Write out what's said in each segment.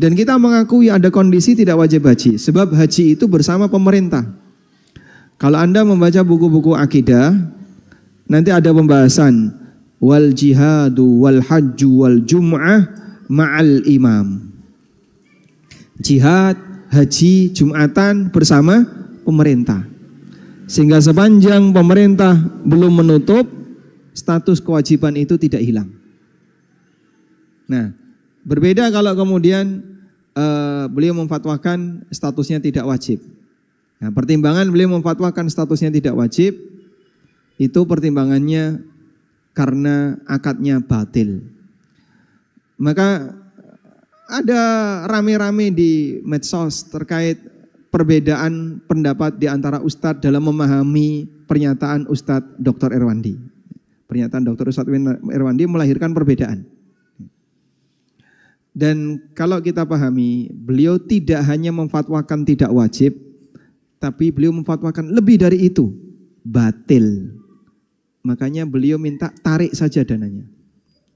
Dan kita mengakui ada kondisi tidak wajib haji. Sebab haji itu bersama pemerintah. Kalau Anda membaca buku-buku akidah, nanti ada pembahasan wal jihadu wal hajju wal jum'ah ma'al imam. Jihad, haji, jumatan bersama pemerintah. Sehingga sepanjang pemerintah belum menutup, status kewajiban itu tidak hilang. Nah, berbeda kalau kemudian beliau memfatwakan statusnya tidak wajib. Nah, pertimbangan beliau memfatwakan statusnya tidak wajib, itu pertimbangannya karena akadnya batil. Maka ada rame-rame di medsos terkait perbedaan pendapat di antara Ustadz dalam memahami pernyataan Ustadz Dr. Irwandi. Pernyataan Dr. Ustadz Irwandi melahirkan perbedaan. Dan kalau kita pahami, beliau tidak hanya memfatwakan tidak wajib, tapi beliau memfatwakan lebih dari itu, batil. Makanya beliau minta tarik saja dananya.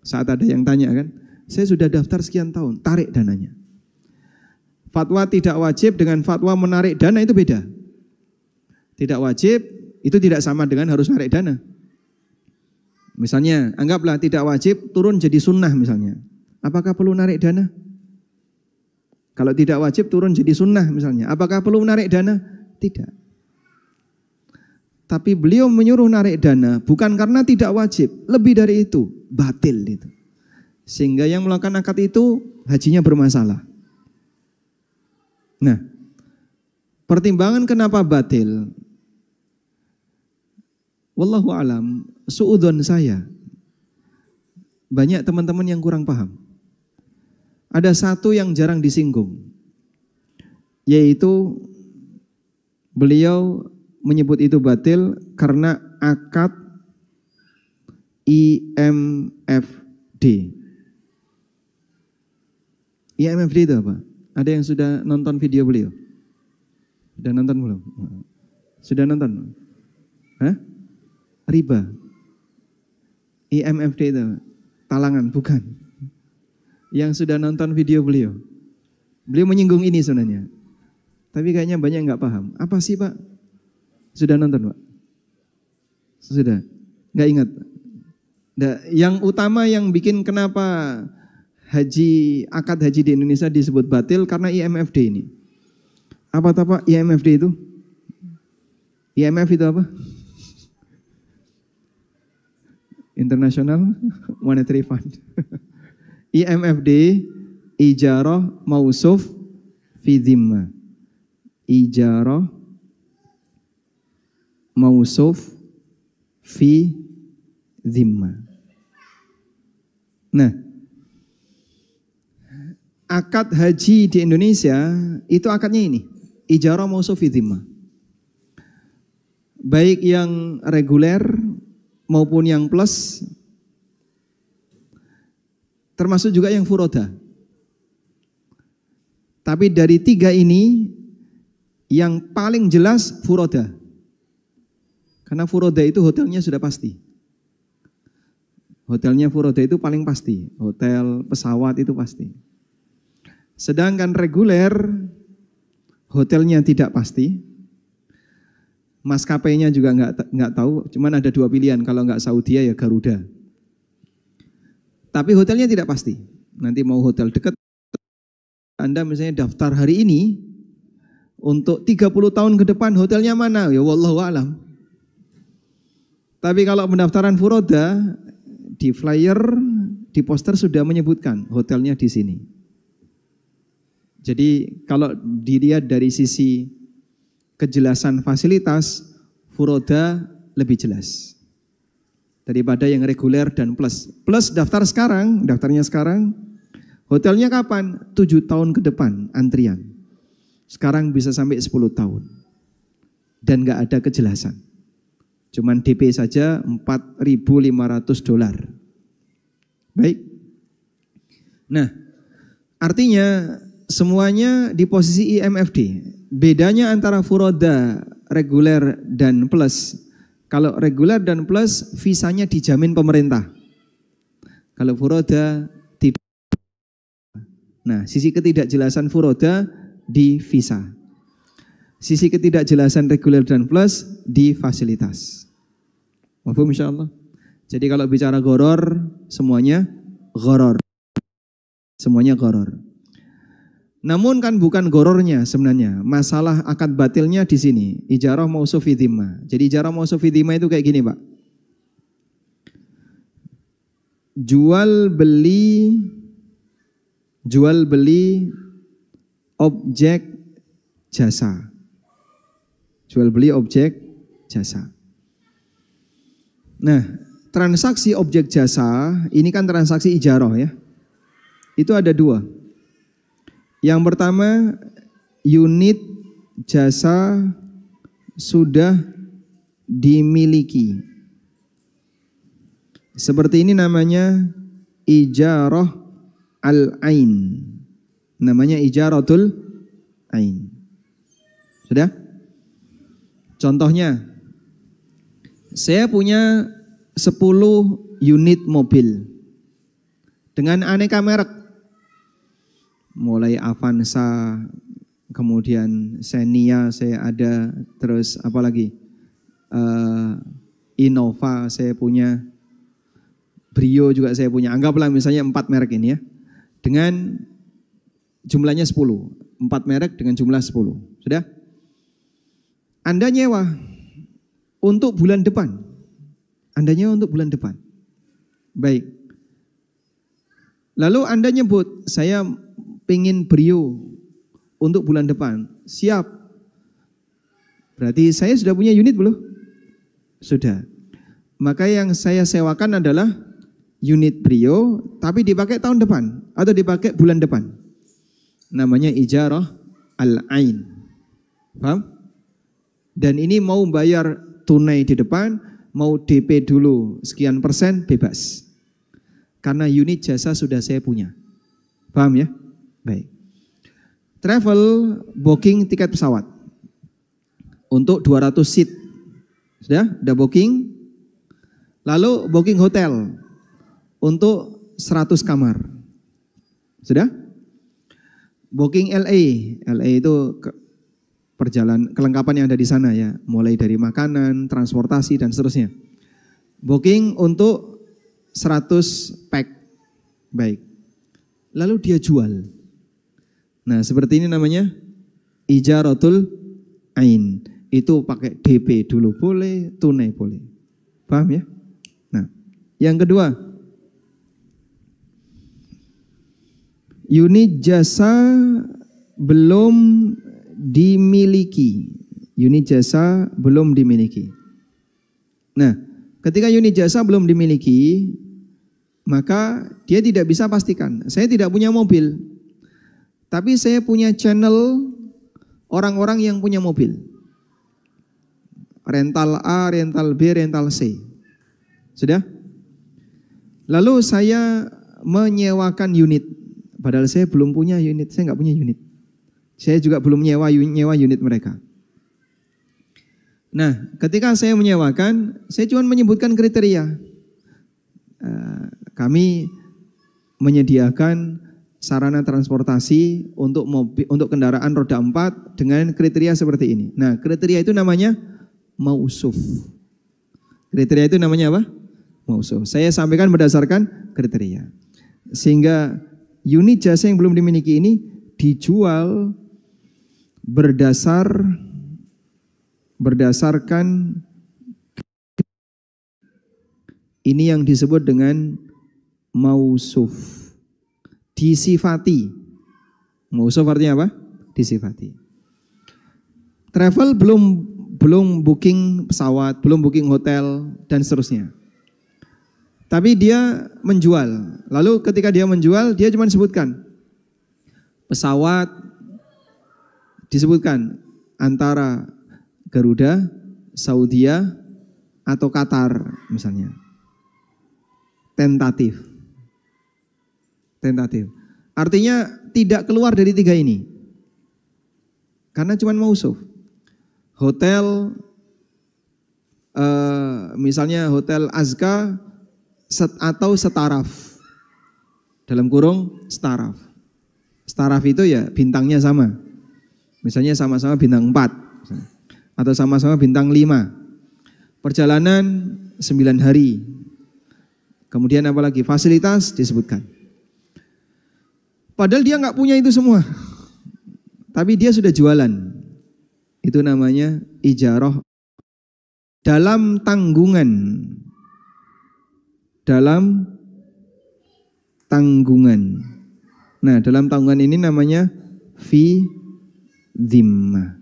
Saat ada yang tanya kan, saya sudah daftar sekian tahun, tarik dananya. Fatwa tidak wajib dengan fatwa menarik dana itu beda. Tidak wajib itu tidak sama dengan harus narik dana. Misalnya, anggaplah tidak wajib turun jadi sunnah misalnya. Apakah perlu narik dana? Kalau tidak wajib turun jadi sunnah misalnya. Apakah perlu narik dana? Tidak. Tapi beliau menyuruh narik dana bukan karena tidak wajib. Lebih dari itu, batil itu. Sehingga yang melakukan akad itu hajinya bermasalah. Nah, pertimbangan kenapa batil? Wallahu alam, suudzon saya. Banyak teman-teman yang kurang paham. Ada satu yang jarang disinggung, yaitu beliau menyebut itu batil karena akad IMFD. IMFD itu apa? Ada yang sudah nonton video beliau? Sudah nonton belum? Sudah nonton? Hah? Riba. IMFD itu talangan, bukan. Yang sudah nonton video beliau. Beliau menyinggung ini sebenarnya. Tapi kayaknya banyak yang nggak paham. Apa sih Pak? Sudah nonton Pak? Sudah? Nggak ingat? Nah, yang utama yang bikin kenapa akad haji di Indonesia disebut batil karena IMFD ini. Apa Pak IMFD itu? IMF itu apa? International Monetary Fund. IMFD ijarah mausuf fi dhimma. Ijarah mausuf fi dhimma. Nah, akad haji di Indonesia itu akadnya ini, ijarah mausuf fi dhimma. Baik yang reguler maupun yang plus, termasuk juga yang furoda. Tapi dari tiga ini, yang paling jelas furoda. Karena furoda itu hotelnya sudah pasti. Hotelnya furoda itu paling pasti. Hotel, pesawat itu pasti. Sedangkan reguler, hotelnya tidak pasti. Maskapainya juga nggak tahu. Cuman ada dua pilihan. Kalau nggak Saudi ya Garuda. Tapi hotelnya tidak pasti. Nanti mau hotel dekat. Anda misalnya daftar hari ini, untuk 30 tahun ke depan hotelnya mana? Ya wallahu a'lam. Tapi kalau pendaftaran furoda, di flyer, di poster sudah menyebutkan hotelnya di sini. Jadi kalau dilihat dari sisi kejelasan fasilitas, furoda lebih jelas daripada yang reguler dan plus. Plus daftarnya sekarang, hotelnya kapan? 7 tahun ke depan antrian. Sekarang bisa sampai 10 tahun. Dan nggak ada kejelasan. Cuman DP saja $4.500. Baik. Nah, artinya semuanya di posisi IMFD. Bedanya antara furoda, reguler, dan plus. Kalau reguler dan plus, visanya dijamin pemerintah. Kalau furoda, tidak. Nah, sisi ketidakjelasan furoda di visa. Sisi ketidakjelasan reguler dan plus di fasilitas. Mafhum insyaallah. Jadi kalau bicara goror, semuanya goror. Semuanya goror. Namun kan bukan gorornya sebenarnya. Masalah akad batilnya di sini. Ijarah mausuf fi dhimma. Jadi ijarah mausuf fi dhimma itu kayak gini, Pak. Jual beli objek jasa. Jual beli objek jasa. Nah, transaksi objek jasa ini kan transaksi ijarah ya. Itu ada dua. Yang pertama, unit jasa sudah dimiliki. Seperti ini namanya ijarah al-ain. Namanya ijaratul ain. Sudah? Contohnya, saya punya 10 unit mobil dengan aneka merek. Mulai Avanza, kemudian Xenia saya ada, terus apa lagi? Innova saya punya, Brio juga saya punya. Anggaplah misalnya 4 merek ini ya. Dengan jumlahnya 10. 4 merek dengan jumlah 10. Sudah? Anda nyewa untuk bulan depan. Anda nyewa untuk bulan depan. Baik. Lalu Anda nyebut, saya pengen Brio untuk bulan depan. Siap. Berarti saya sudah punya unit belum? Sudah. Maka yang saya sewakan adalah unit Brio, tapi dipakai tahun depan atau dipakai bulan depan. Namanya ijarah al-ain. Paham? Dan ini mau bayar tunai di depan, mau DP dulu sekian persen, bebas. Karena unit jasa sudah saya punya. Paham ya? Baik. Travel booking tiket pesawat untuk 200 seat. Sudah booking. Lalu booking hotel untuk 100 kamar. Sudah? Booking LA. LA itu kelengkapan yang ada di sana ya, mulai dari makanan, transportasi dan seterusnya. Booking untuk 100 pack. Baik. Lalu dia jual. Nah, seperti ini namanya ijaratul ain. Itu pakai DP dulu boleh, tunai boleh. Paham ya? Nah, yang kedua, unit jasa belum dimiliki. Unit jasa belum dimiliki. Nah, ketika unit jasa belum dimiliki, maka dia tidak bisa pastikan. Saya tidak punya mobil, tapi saya punya channel orang-orang yang punya mobil. Rental A, rental B, rental C. Sudah? Lalu saya menyewakan unit. Padahal saya belum punya unit, saya nggak punya unit. Saya juga belum nyewa unit mereka. Nah, ketika saya menyewakan, saya cuma menyebutkan kriteria. Kami menyediakan sarana transportasi untuk mobil, untuk kendaraan roda 4 dengan kriteria seperti ini. Nah, kriteria itu namanya mausuf. Kriteria itu namanya apa? Mausuf. Saya sampaikan berdasarkan kriteria. Sehingga unit jasa yang belum dimiliki ini dijual berdasarkan ini yang disebut dengan mausuf. Disifati. Mausuf artinya apa? Disifati. Travel belum booking pesawat, belum booking hotel dan seterusnya. Tapi dia menjual. Lalu ketika dia menjual, dia cuma sebutkan pesawat, disebutkan antara Garuda, Saudia, atau Qatar misalnya. Tentatif. Artinya tidak keluar dari 3 ini. Karena cuma mausuf. Hotel, misalnya Hotel Azka atau Setaraf. Dalam kurung Setaraf. Taraf itu ya bintangnya sama. Misalnya sama-sama bintang 4 atau sama-sama bintang 5. Perjalanan 9 hari. Kemudian apalagi fasilitas disebutkan. Padahal dia nggak punya itu semua. Tapi dia sudah jualan. Itu namanya ijarah dalam tanggungan. Dalam tanggungan. Nah, dalam tanggungan ini namanya fi dhimmah.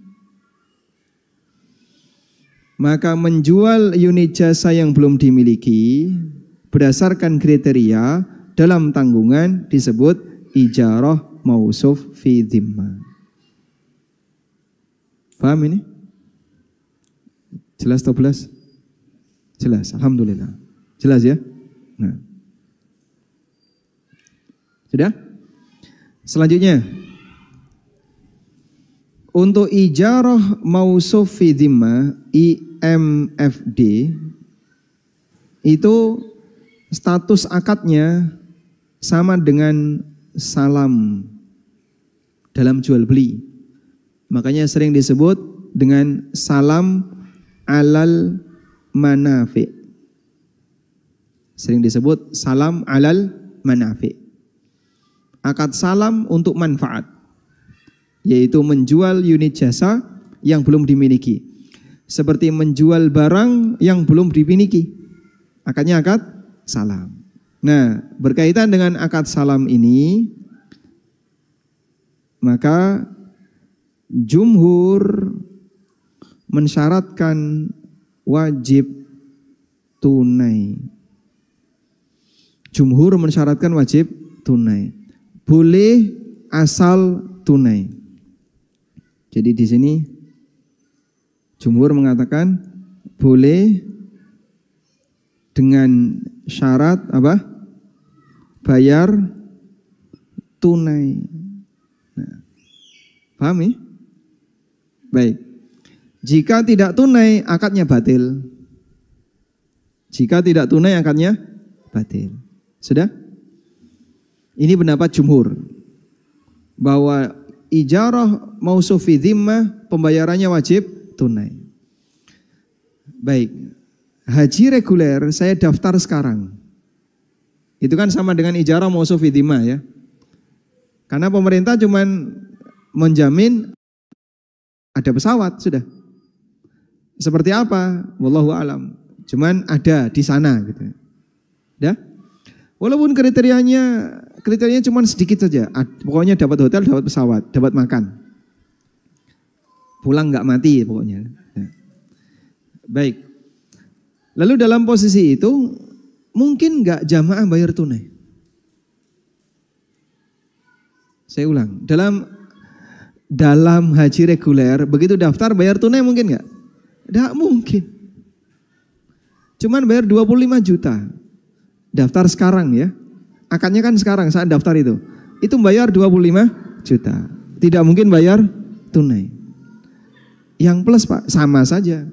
Maka menjual unit jasa yang belum dimiliki berdasarkan kriteria dalam tanggungan disebut ijarah mausuf fi dhimmah. Paham ini? Jelas atau belas? Jelas, alhamdulillah. Jelas ya? Nah. Sudah? Selanjutnya, untuk ijarah mausuf fi dhimmah IMFD itu status akadnya sama dengan salam dalam jual beli. Makanya sering disebut dengan salam alal manafi. Sering disebut salam alal manafi. Akad salam untuk manfaat, yaitu menjual unit jasa yang belum dimiliki. Seperti menjual barang yang belum dimiliki. Akadnya akad salam. Nah, berkaitan dengan akad salam ini, maka jumhur mensyaratkan wajib tunai. Jumhur mensyaratkan wajib tunai. Boleh asal tunai. Jadi di sini jumhur mengatakan boleh dengan syarat apa? Bayar tunai. Nah, paham ya? Baik. Jika tidak tunai akadnya batil. Jika tidak tunai akadnya batil. Sudah? Ini pendapat jumhur bahwa ijarah mausuf fi dhimmah pembayarannya wajib tunai. Baik. Haji reguler saya daftar sekarang. Itu kan sama dengan ijarah mausuf fi dhimmah ya. Karena pemerintah cuman menjamin ada pesawat sudah. Seperti apa? Wallahu alam. Cuman ada di sana gitu. Ya. Walaupun kriterianya cuman sedikit saja. Pokoknya dapat hotel, dapat pesawat, dapat makan. Pulang nggak mati pokoknya. Ya. Baik. Lalu dalam posisi itu mungkin nggak jamaah bayar tunai. Saya ulang. Dalam haji reguler, begitu daftar bayar tunai mungkin nggak? Nggak mungkin. Cuman bayar 25 juta. Daftar sekarang ya. Akadnya kan sekarang saat daftar itu. Itu bayar 25 juta. Tidak mungkin bayar tunai. Yang plus Pak, sama saja.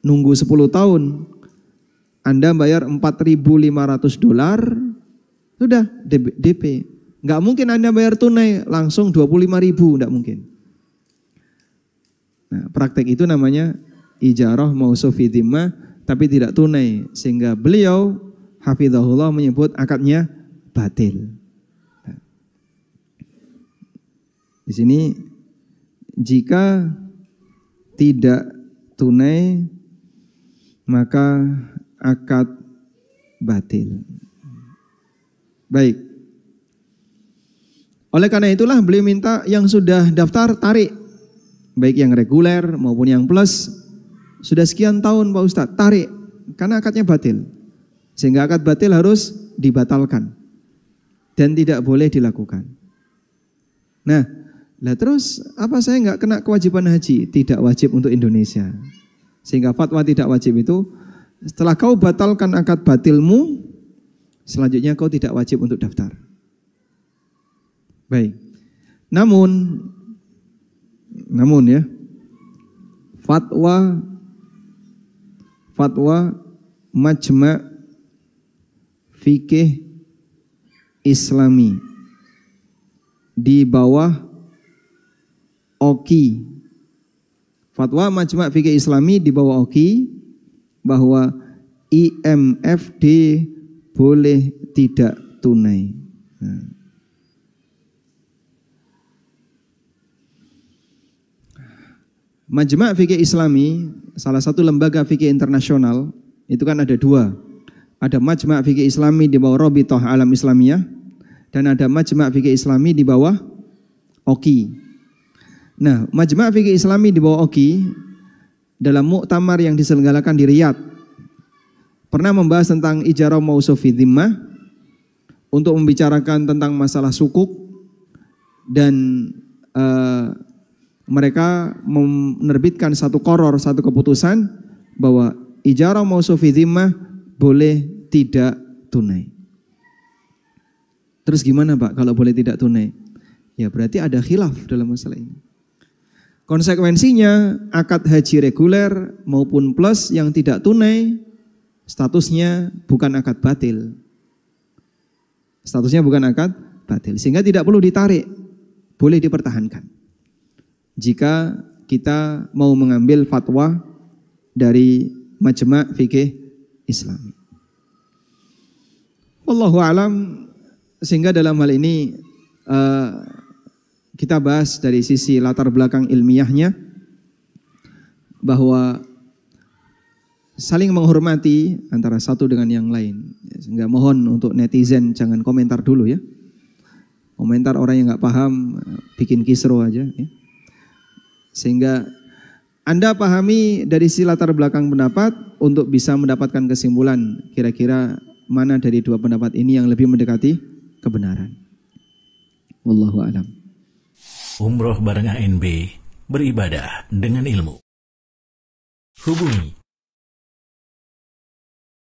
Nunggu 10 tahun. Anda bayar $4.500, sudah DP. Nggak mungkin Anda bayar tunai langsung 25.000, nggak mungkin. Nah, praktek itu namanya ijarah mausuf fi dhimmah, tapi tidak tunai, sehingga beliau hafizahullah menyebut akadnya batil. Nah, di sini jika tidak tunai maka akad batil. Baik. Oleh karena itulah beliau minta yang sudah daftar tarik. Baik yang reguler maupun yang plus. Sudah sekian tahun Pak Ustadz, tarik. Karena akadnya batil. Sehingga akad batil harus dibatalkan. Dan tidak boleh dilakukan. Nah, terus apa saya nggak kena kewajiban haji? Tidak wajib untuk Indonesia. Sehingga fatwa tidak wajib itu, setelah kau batalkan akad batilmu, selanjutnya kau tidak wajib untuk daftar. Baik. Namun ya, fatwa Majma' Fikih Islami di bawah OKI. Fatwa Majma' Fikih Islami di bawah OKI bahwa IMFD boleh tidak tunai. Majma' Fikih Islami, salah satu lembaga fikih internasional, itu kan ada dua. Ada Majma' Fikih Islami di bawah Rabithah Alam Islamiyah, dan ada Majma' Fikih Islami di bawah OKI. Nah, Majma' Fikih Islami di bawah OKI dalam muktamar yang diselenggarakan di Riyadh pernah membahas tentang ijarah mausufi dhimmah untuk membicarakan tentang masalah sukuk, dan mereka menerbitkan satu qoror, satu keputusan bahwa ijarah mausufi dhimmah boleh tidak tunai. Terus gimana Pak kalau boleh tidak tunai? Ya berarti ada khilaf dalam masalah ini. Konsekuensinya akad haji reguler maupun plus yang tidak tunai statusnya bukan akad batil. Statusnya bukan akad batil, sehingga tidak perlu ditarik, boleh dipertahankan. Jika kita mau mengambil fatwa dari Majma' Fikih Islami. Wallahu a'lam. Sehingga dalam hal ini kita bahas dari sisi latar belakang ilmiahnya bahwa saling menghormati antara satu dengan yang lain. Sehingga mohon untuk netizen jangan komentar dulu ya. Komentar orang yang nggak paham bikin kisruh aja ya. Sehingga Anda pahami dari sisi latar belakang pendapat untuk bisa mendapatkan kesimpulan kira-kira mana dari dua pendapat ini yang lebih mendekati kebenaran. Wallahu a'lam. Umroh bareng ANB, beribadah dengan ilmu. Hubungi